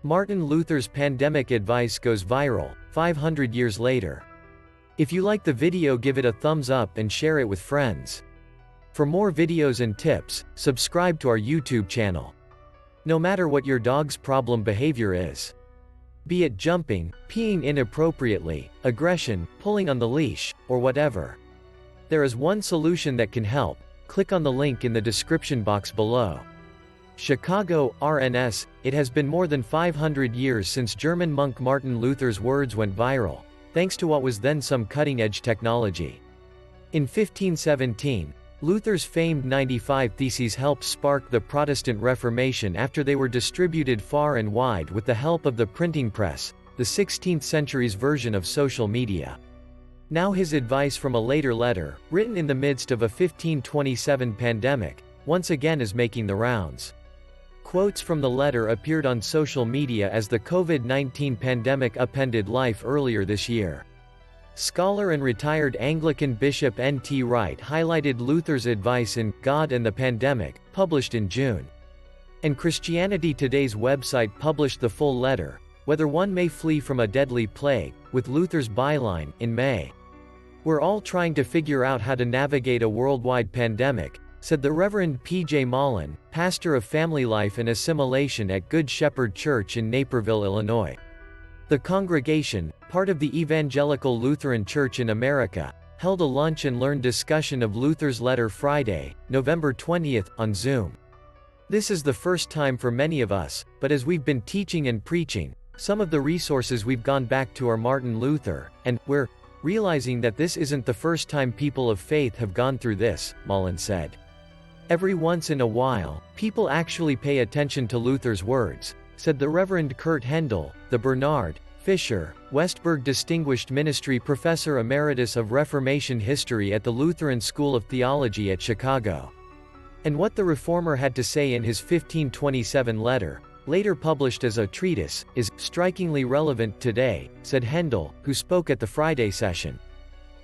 Martin Luther's pandemic advice goes viral, 500 years later. If you like the video, give it a thumbs up and share it with friends. For more videos and tips, subscribe to our YouTube channel. No matter what your dog's problem behavior is, be it jumping, peeing inappropriately, aggression, pulling on the leash, or whatever, there is one solution that can help. Click on the link in the description box below. Chicago, RNS. It has been more than 500 years since German monk Martin Luther's words went viral, thanks to what was then some cutting-edge technology. In 1517, Luther's famed 95 Theses helped spark the Protestant Reformation after they were distributed far and wide with the help of the printing press, the 16th century's version of social media. Now his advice from a later letter, written in the midst of a 1527 pandemic, once again is making the rounds. Quotes from the letter appeared on social media as the COVID-19 pandemic upended life earlier this year. Scholar and retired Anglican Bishop N.T. Wright highlighted Luther's advice in God and the Pandemic, published in June. And Christianity Today's website published the full letter, Whether One May Flee from a Deadly Plague, with Luther's byline, in May. "We're all trying to figure out how to navigate a worldwide pandemic," said the Reverend P.J. Mullen, pastor of family life and assimilation at Good Shepherd Church in Naperville, Illinois. The congregation, part of the Evangelical Lutheran Church in America, held a lunch and learn discussion of Luther's letter Friday, November 20th, on Zoom. "This is the first time for many of us, but as we've been teaching and preaching, some of the resources we've gone back to are Martin Luther, and we're realizing that this isn't the first time people of faith have gone through this," Mullen said. "Every once in a while, people actually pay attention to Luther's words," said the Reverend Kurt Hendel, the Bernard Fisher Westberg Distinguished Ministry Professor Emeritus of Reformation History at the Lutheran School of Theology at Chicago. And what the Reformer had to say in his 1527 letter, later published as a treatise, is strikingly relevant today, said Hendel, who spoke at the Friday session.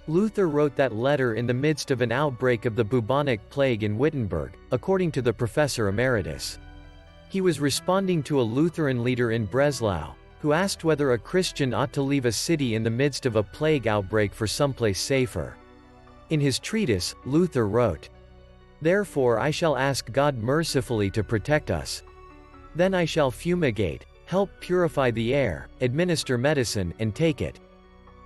Luther wrote that letter in the midst of an outbreak of the bubonic plague in Wittenberg, according to the Professor Emeritus. He was responding to a Lutheran leader in Breslau, who asked whether a Christian ought to leave a city in the midst of a plague outbreak for someplace safer. In his treatise, Luther wrote, "Therefore I shall ask God mercifully to protect us. Then I shall fumigate, help purify the air, administer medicine, and take it.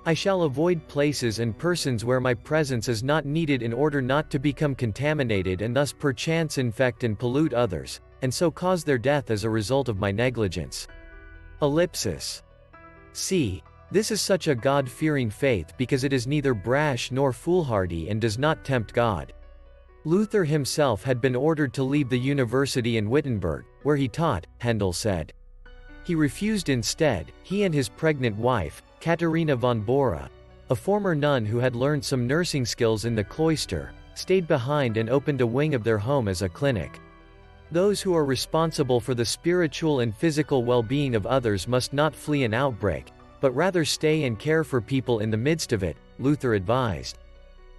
I shall avoid places and persons where my presence is not needed in order not to become contaminated and thus perchance infect and pollute others, and so cause their death as a result of my negligence." Ellipsis. See, this is such a God-fearing faith because it is neither brash nor foolhardy and does not tempt God. Luther himself had been ordered to leave the university in Wittenberg, where he taught, Hendel said. He refused instead. He and his pregnant wife, Katharina von Bora, a former nun who had learned some nursing skills in the cloister, stayed behind and opened a wing of their home as a clinic. Those who are responsible for the spiritual and physical well-being of others must not flee an outbreak, but rather stay and care for people in the midst of it, Luther advised.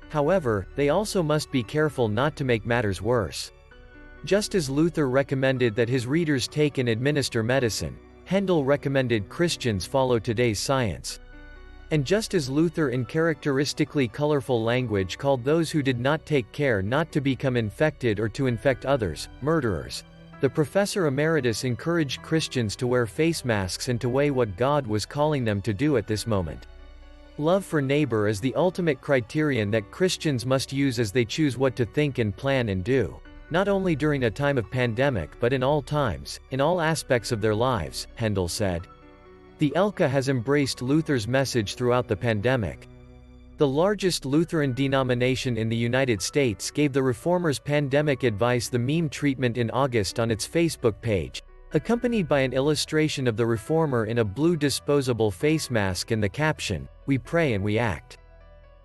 However, they also must be careful not to make matters worse. Just as Luther recommended that his readers take and administer medicine, Hendel recommended Christians follow today's science. And just as Luther in characteristically colorful language called those who did not take care not to become infected or to infect others, murderers, the Professor Emeritus encouraged Christians to wear face masks and to weigh what God was calling them to do at this moment. Love for neighbor is the ultimate criterion that Christians must use as they choose what to think and plan and do, not only during a time of pandemic but in all times, in all aspects of their lives, Hendel said. The ELCA has embraced Luther's message throughout the pandemic. The largest Lutheran denomination in the United States gave the Reformer's pandemic advice the meme treatment in August on its Facebook page, accompanied by an illustration of the Reformer in a blue disposable face mask and the caption, "We pray and we act."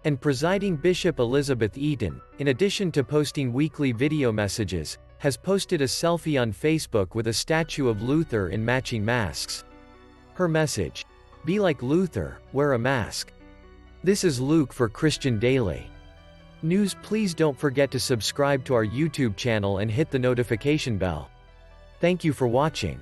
And presiding Bishop Elizabeth Eaton, in addition to posting weekly video messages, has posted a selfie on Facebook with a statue of Luther in matching masks. Her message: "Be like Luther, wear a mask." This is Luke for Christian Daily News. Please don't forget to subscribe to our YouTube channel and hit the notification bell. Thank you for watching.